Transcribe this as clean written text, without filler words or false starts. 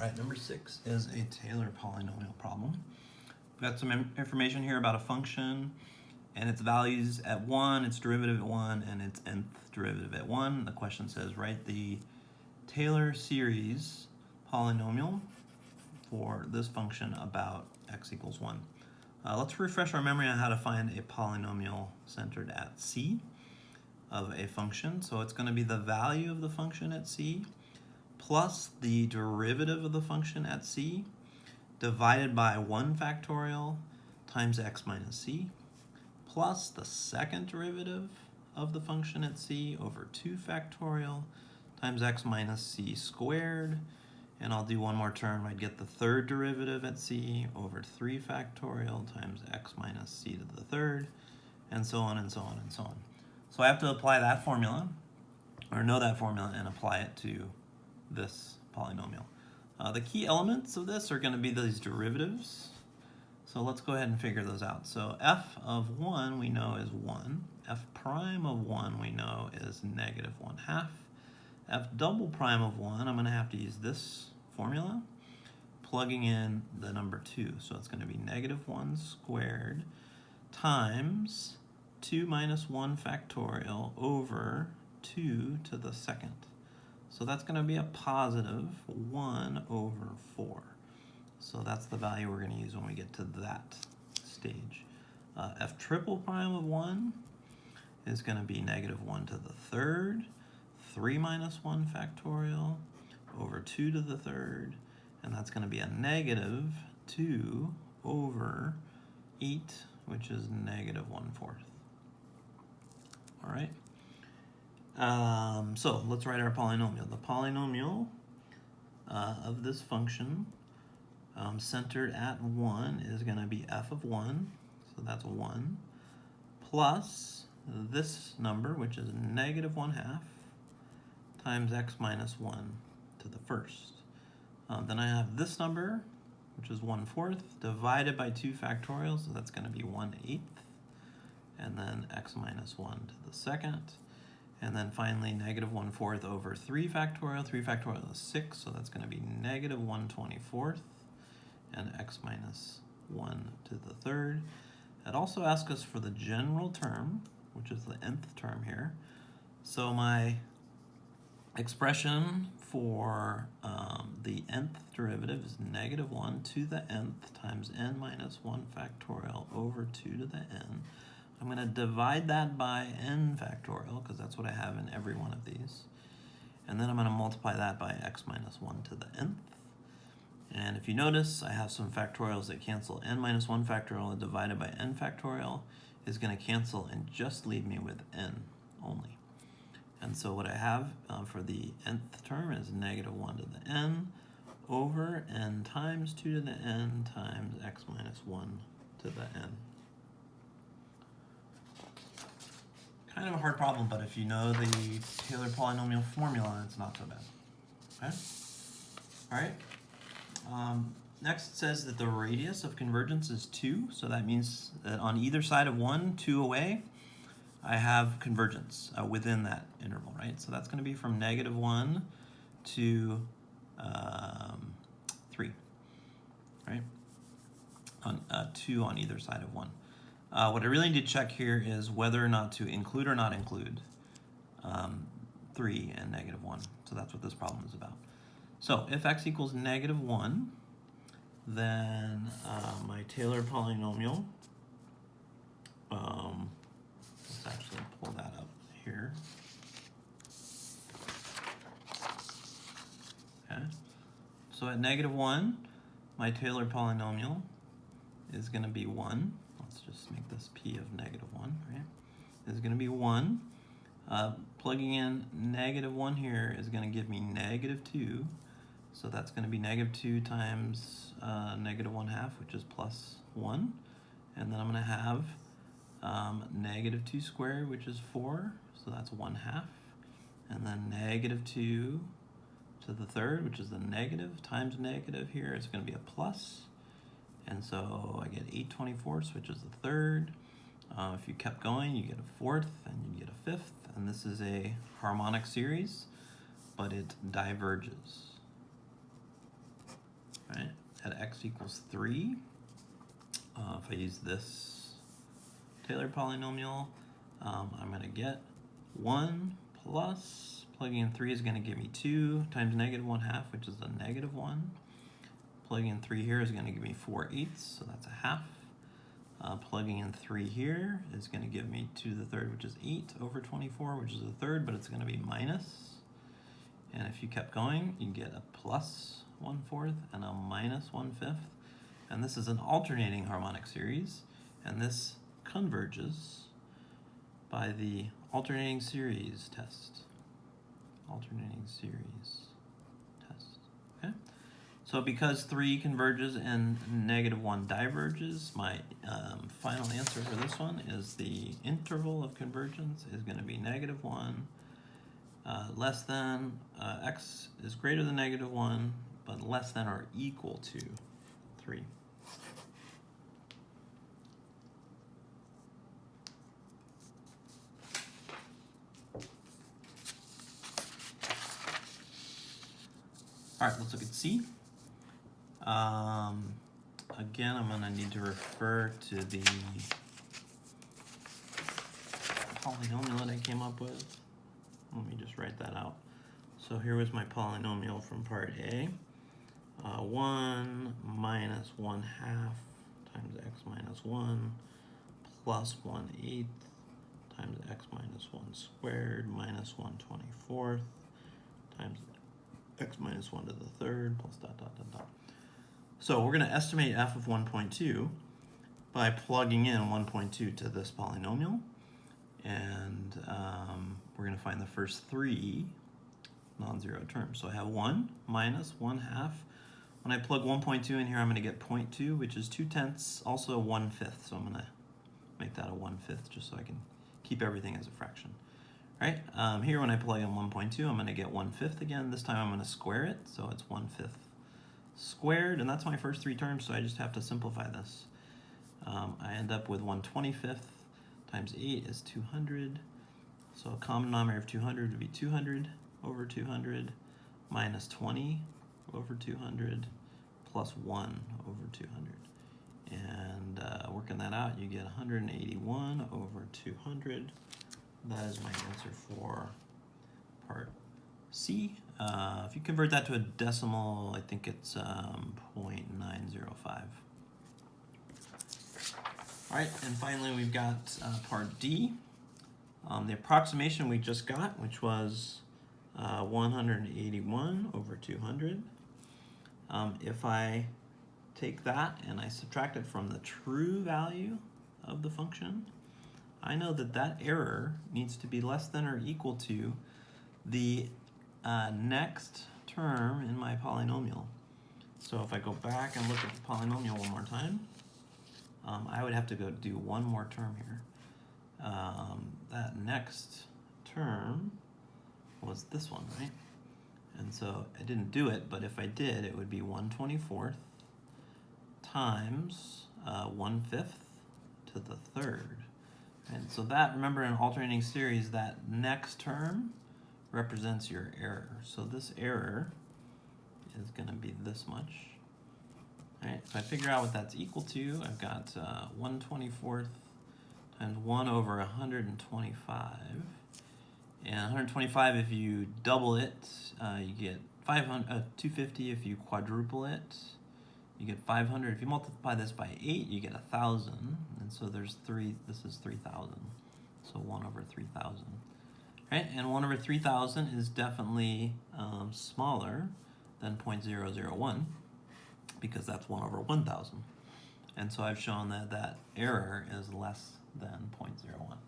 right, number 6 is a Taylor polynomial problem. We've got some information here about a function and its values at 1, its derivative at 1, and its nth derivative at 1. The question says write the Taylor series polynomial for this function about x equals 1. Let's refresh our memory on how to find a polynomial centered at c of a function. So it's going to be the value of the function at c plus the derivative of the function at c divided by 1 factorial times x minus c plus the second derivative of the function at c over 2 factorial times x minus c squared. And I'll do one more term. I'd get the third derivative at c over 3 factorial times x minus c to the third, and so on and so on and so on. So I have to apply that formula, or know that formula, and apply it to this polynomial. The key elements of this are going to be these derivatives. So let's go ahead and figure those out. So f of 1 we know is 1. F prime of 1 we know is negative 1/2. F double prime of 1, I'm going to have to use this formula, plugging in the number 2. So it's going to be negative 1 squared times 2 minus 1 factorial over 2 to the second. So that's going to be a positive 1 over 4. So that's the value we're going to use when we get to that stage. F triple prime of 1 is going to be negative 1 to the third, 3 minus 1 factorial over 2 to the third, and that's going to be a negative 2 over 8, which is negative 1/4. All right. So let's write our polynomial. The polynomial of this function centered at 1 is going to be f of 1, so that's 1, plus this number, which is negative 1/2, times x minus 1 to the first. Then I have this number, which is 1/4, divided by 2 factorial, so that's going to be 1/8, and then x minus 1 to the second. And then finally, negative 1/4 over 3 factorial. 3 factorial is 6, so that's going to be negative 1/24, and x minus 1 to the third. It also asks us for the general term, which is the nth term here. So my expression for the nth derivative is negative 1 to the nth times n minus 1 factorial over 2 to the n. I'm going to divide that by n factorial, because that's what I have in every one of these. And then I'm going to multiply that by x minus 1 to the nth. And if you notice, I have some factorials that cancel. N minus 1 factorial divided by n factorial is going to cancel and just leave me with n only. And so what I have for the nth term is negative 1 to the n over n times 2 to the n times x minus 1 to the n. Kind of a hard problem, but if you know the Taylor polynomial formula, it's not so bad. Okay? All right. Next it says that the radius of convergence is 2, so that means that on either side of 1, 2 away, I have convergence within that interval, right? So that's going to be from negative 1 to 3, right? On 2 on either side of 1. What I really need to check here is whether or not to include or not include 3 and negative 1. So that's what this problem is about. So if x equals negative 1, then my Taylor polynomial, let's actually pull that up here. Okay. So at negative 1, my Taylor polynomial is going to be 1. Let's just make this p of negative 1, right? Is going to be 1. Plugging in negative 1 here is going to give me negative 2. So that's going to be negative 2 times negative 1/2, which is plus 1. And then I'm going to have negative 2 squared, which is 4. So that's 1/2. And then negative 2 to the third, which is the negative, times negative here is going to be a plus. And so I get 8/24, which is the third. If you kept going, you get a fourth, and you get a fifth. And this is a harmonic series, but it diverges. at x equals 3, if I use this Taylor polynomial, I'm going to get 1 plus, plugging in 3 is going to give me 2 times negative 1/2, which is a negative 1. Plugging in 3 here is going to give me 4/8, so that's a half. Plugging in 3 here is going to give me 2 to the third, which is 8 over 24, which is a third, but it's going to be minus. And if you kept going, you get a plus 1/4 and a minus 1/5. And this is an alternating harmonic series, and this converges by the alternating series test. Alternating series test, okay? So because 3 converges and negative 1 diverges, my final answer for this one is the interval of convergence is going to be negative 1 less than, x is greater than negative 1, but less than or equal to 3. All right, let's look at C. Again, I'm going to need to refer to the polynomial that I came up with. Let me just write that out. So here was my polynomial from part A. 1 minus 1/2 times x minus 1 plus 1/8 times x minus 1 squared minus 1/24 times x minus 1 to the third plus dot dot dot dot. So we're going to estimate f of 1.2 by plugging in 1.2 to this polynomial, and we're going to find the first 3 non-zero terms. So I have 1 minus 1/2. When I plug 1.2 in here, I'm going to get 0.2, which is 2/10, also 1/5. So I'm going to make that a 1/5 just so I can keep everything as a fraction. Right? Here when I plug in 1.2, I'm going to get 1/5 again. This time I'm going to square it, so it's 1/5 squared, and that's my first 3 terms, so I just have to simplify this. I end up with 1/25 times 8 is 200, so a common denominator of 200 would be 200 over 200 minus 20 over 200 plus 1 over 200. And working that out, you get 181 over 200. That is my answer for part C. If you convert that to a decimal, I think it's 0.905. All right, and finally we've got part D. The approximation we just got, which was 181 over 200. If I take that and I subtract it from the true value of the function, I know that that error needs to be less than or equal to the next term in my polynomial. So if I go back and look at the polynomial one more time, I would have to go do one more term here. That next term was this one, right? And so I didn't do it, but if I did, it would be 1/24 times 1/5 to the third. And so that, remember in alternating series, that next term represents your error. So this error is going to be this much. All right, if I figure out what that's equal to, I've got 1/24 times 1 over 125. And 125, if you double it, you get 250. If you quadruple it, you get 500. If you multiply this by 8, you get 1,000. And so there's 3, this is 3,000. So 1 over 3,000. Right? And 1 over 3,000 is definitely smaller than 0.001 because that's 1 over 1,000. And so I've shown that that error is less than 0.001.